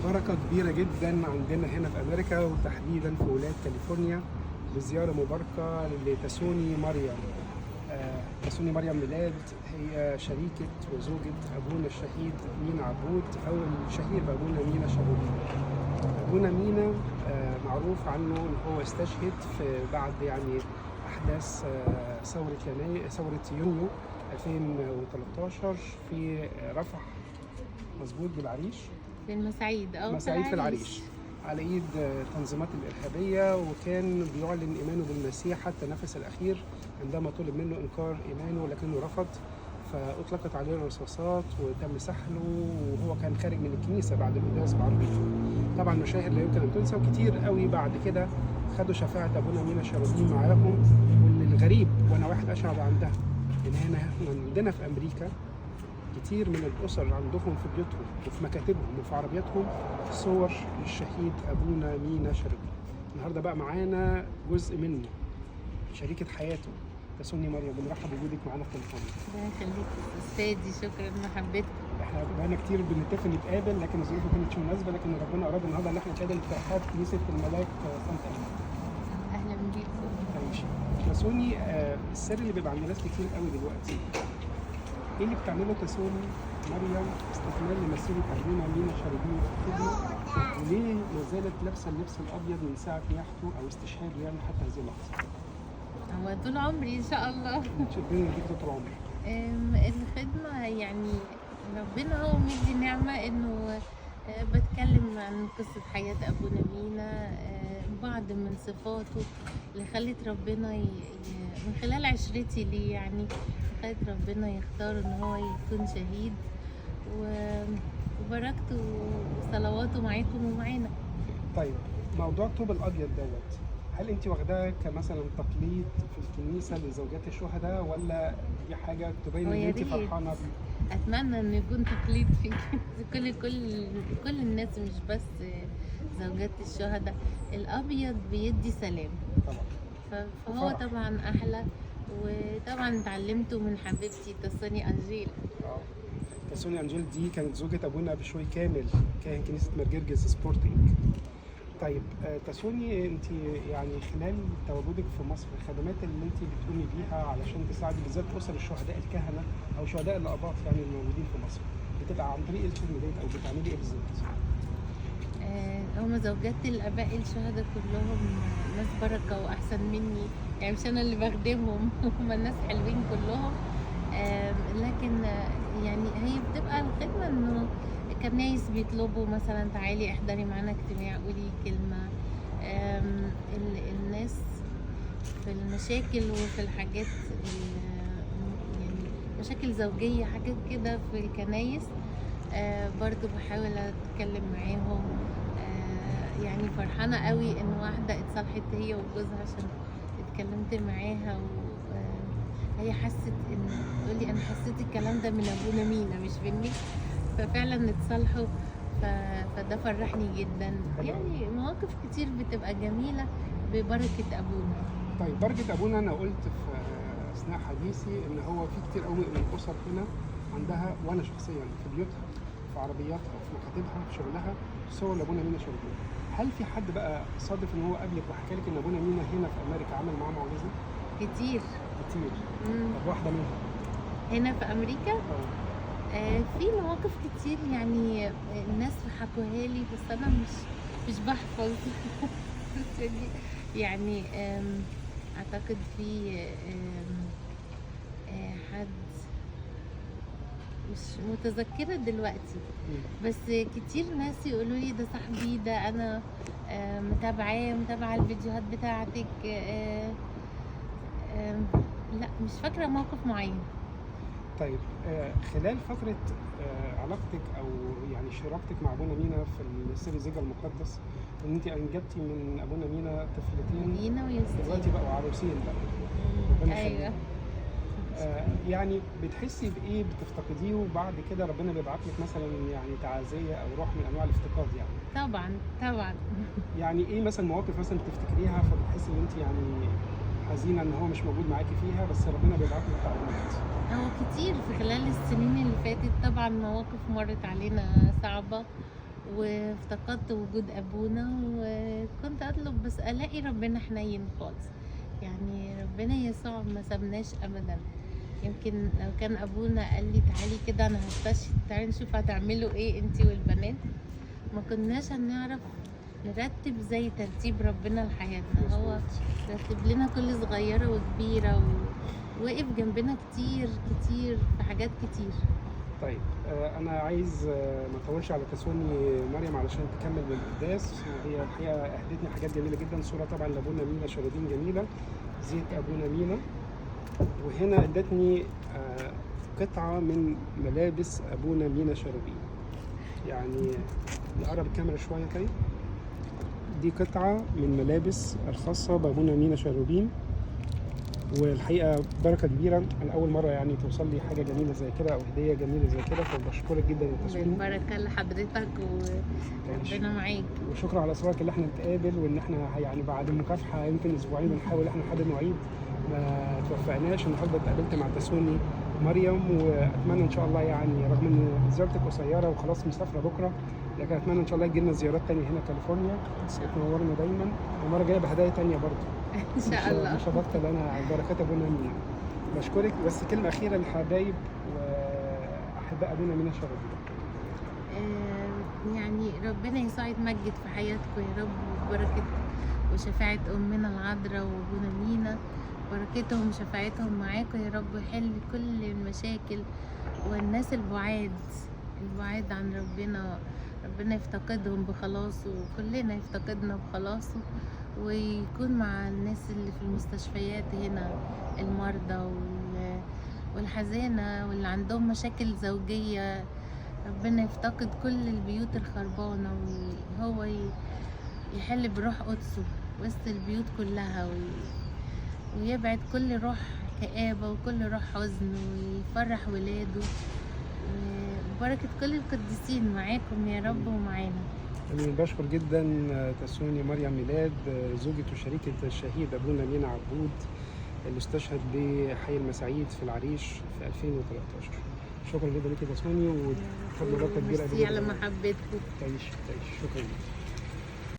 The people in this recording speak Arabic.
بركة كبيرة جدا عندنا هنا في أمريكا وتحديدا في ولاية كاليفورنيا بزيارة مباركة لتسوني مريم. تسوني مريم ميلاد هي شريكة وزوجة أبونا الشهيد مينا عبود أو الشهير بأبونا مينا شابودين. أبونا مينا معروف عنه إن هو استشهد في بعد يعني أحداث ثورة يونيو 2013 في رفح، مظبوط، بالعريش، في المساعيد أو مساعيد في العريش، على ايد التنظيمات الارهابيه، وكان بيعلن ايمانه بالمسيح حتى النفس الاخير عندما طلب منه انكار ايمانه لكنه رفض، فاطلقت عليه الرصاصات وتم سحله وهو كان خارج من الكنيسه بعد القداس بعربيته. طبعا مشاهد لا يمكن ان تنسى، وكتير قوي بعد كده خدوا شفاعه ابونا مينا شابودين معاهم. والغريب وانا واحد اشهد عن ده ان هنا عندنا في امريكا كتير من الأسر عندهم في بيوتهم وفي مكاتبهم وفي عربياتهم صور للشهيد أبونا مينا شابودين. النهارده بقى معانا جزء منه، شريكة حياته تسوني مريم. بنرحب بوجودك معانا في كاليفورنيا. الله يخليك أستاذي، شكرا محبتك. احنا بقالنا كتير بنتفق نتقابل لكن الظروف ما كانتش مناسبة، لكن ربنا أراد النهارده إن احنا نتقابل في رحاب كنيسة الملاك سانتا أنا. أهلا بيكم. ماشي. تسوني، السر اللي بيبقى عند ناس كتير قوي دلوقتي، ايه اللي بتعمله تسوني مريم استكمال لمسيرة أبونا مينا شابودين في الخدمة، وليه ما زالت لابسة اللبس الأبيض من ساعة نياحته أو استشهاده يعني حتى هذه اللحظة؟ هو طول عمري إن شاء الله. ربنا يديك طول عمرك. الخدمة يعني ربنا هو مدي نعمة إنه بتكلم عن قصة حياة أبونا مينا، بعض من صفاته اللي خلت ربنا من خلال عشرتي ليه يعني خلت ربنا يختار إن هو يكون شهيد، وبركته وصلواته معاكم ومعانا. طيب، موضوع الطوب الأبيض دوت، هل أنت واخداه كمثلا تقليد في الكنيسة لزوجات الشهداء، ولا دي حاجة تبين إن أنت فرحانة بيه؟ اتمنى ان يكون تقليد في كل الناس، مش بس زوجات الشهداء. الابيض بيدي سلام طبعا. فهو طبعا احلى، وطبعا اتعلمته من حبيبتي تسوني انجيل. تسوني انجيل دي كانت زوجة ابونا بشوي كامل، كان كنيسة مرجرجس سبورتنج. طيب تسوني، انت يعني خلال تواجدك في مصر الخدمات اللي انت بتقومي بيها علشان تساعدي بالذات اسر الشهداء الكهنه او شهداء الاباط يعني الموجودين في مصر، بتبقى عن طريق الخدمه ديت او بتعملي ايه بالظبط؟ هم زوجات الاباء الشهداء كلهم ناس بركه واحسن مني، يعني مش انا اللي بخدمهم هم ناس حلوين كلهم. لكن يعني هي بتبقى الخدمه انه كنايس بيطلبوا مثلا تعالي احضري معانا اجتماع، قولي كلمه. الناس في المشاكل وفي الحاجات يعني مشاكل زوجيه حاجات كده في الكنايس، برضو بحاول اتكلم معاهم. يعني فرحانه قوي ان واحده اتصالحت هي وجوزها عشان اتكلمت معاها، وهي حست ان تقولي انا حسيت الكلام ده من ابونا مينا مش مني، ففعلا اتصالحوا. فده فرحني جدا. يعني مواقف كتير بتبقى جميله ببركه ابونا. طيب، بركه ابونا، انا قلت في اثناء حديثي ان هو في كتير قوي من الاسر هنا عندها، وانا شخصيا في بيوتها في عربياتها في مكاتبها في شغلها صور لابونا مينا شابودين. هل في حد بقى صادف ان هو قابلك وحكى لك ان ابونا مينا هنا في امريكا عمل معاه معجزه؟ كتير. طب واحده منهم هنا في امريكا في مواقف كتير يعني الناس حكوها لي، بس انا مش بحفظ يعني اعتقد في حد مش متذكرة دلوقتي، بس كتير ناس يقولوا لي ده صاحبي، ده انا متابعة الفيديوهات بتاعتك. لا مش فاكرة موقف معين. طيب، خلال فترة علاقتك أو يعني شراكتك مع أبونا مينا في السر الزيجة المقدس، إن أنت أنجبتي من أبونا مينا طفلتين مينا ويوسف دلوقتي بقوا عروسين بقى. أيوه. يعني بتحسي بإيه بتفتقديه وبعد كده ربنا بيبعت لك مثلا يعني تعازية أو روح من أنواع الافتقاد يعني؟ طبعا. يعني إيه مثلا مواقف مثلا بتفتكريها فبتحسي إن أنت يعني حزينة إن هو مش موجود معاكي فيها، بس ربنا بيبعت لك تعليمات؟ هو كتير في خلال السنين اللي فاتت طبعا مواقف مرت علينا صعبة، وافتقدت وجود ابونا، وكنت اطلب بس الاقي ربنا حنين خالص. يعني ربنا يسوع ما سابناش ابدا. يمكن لو كان ابونا قال لي تعالي كده انا هستشهد، تعالي نشوف هتعملوا ايه انتي والبنات، ما كناش هنعرف نرتب زي ترتيب ربنا لحياتنا. هو رتب لنا كل صغيرة وكبيرة، ووقف جنبنا كتير كتير في حاجات كتير. طيب انا عايز ما اطولش على تسوني مريم علشان تكمل بالقداس، وهي الحقيقه اهدتني حاجات جميله جدا. صوره طبعا لابونا مينا شرودين جميله، زيت ابونا مينا، وهنا ادتني قطعه من ملابس ابونا مينا شرودين. يعني نقرب الكاميرا شويه كده. دي قطعه من ملابس الخاصه بابونا مينا شرودين، والحقيقه بركه كبيره. انا اول مره يعني توصل لي حاجه جميله زي كده او هديه جميله زي كده، فبشكرك جدا يا تسوني. بالبركة لحضرتك وربنا معاك. وشكرا على اصرارك اللي احنا نتقابل، وان احنا يعني بعد المكافحه يمكن اسبوعين بنحاول احنا لحد المواعيد ما توفقناش. النهارده اتقابلت مع تسوني مريم، واتمنى ان شاء الله يعني رغم ان زيارتك قصيره وخلاص مسافره بكره، لكن اتمنى ان شاء الله يجي لنا زيارات تانية هنا كاليفورنيا وتنورنا دايما، والمره الجايه بهدايا تانية برضه. ان شاء الله. مش هبطل انا بركات ابونا مينا. بشكرك. بس كلمه اخيره للحبايب واحباء ابونا مينا شرودين. يعني ربنا يسوع يتمجد في حياتكم يا رب، وبركة وشفاعة أمنا العذراء وأبونا مينا، بركتهم وشفاعتهم معاكم يا رب، يحل كل المشاكل. والناس البعاد عن ربنا، ربنا يفتقدهم بخلاصه، وكلنا يفتقدنا بخلاصه، ويكون مع الناس اللي في المستشفيات هنا، المرضى والحزانة واللي عندهم مشاكل زوجية. ربنا يفتقد كل البيوت الخربانة، وهو يحل بروح قدسه وسط البيوت كلها، ويبعد كل روح كآبة وكل روح حزن، ويفرح ولاده. وبركة كل القديسين معاكم يا رب ومعانا. أمين. بشكر جدا تسوني مريم ميلاد، زوجة وشريكة الشهيد أبونا مينا عبود اللي استشهد بحي المساعيد في العريش في 2013. شكرا جدا لك يا تسوني، وفضل بركة كبيرة. ميرسي على محبتكم. تعيش. شكرا.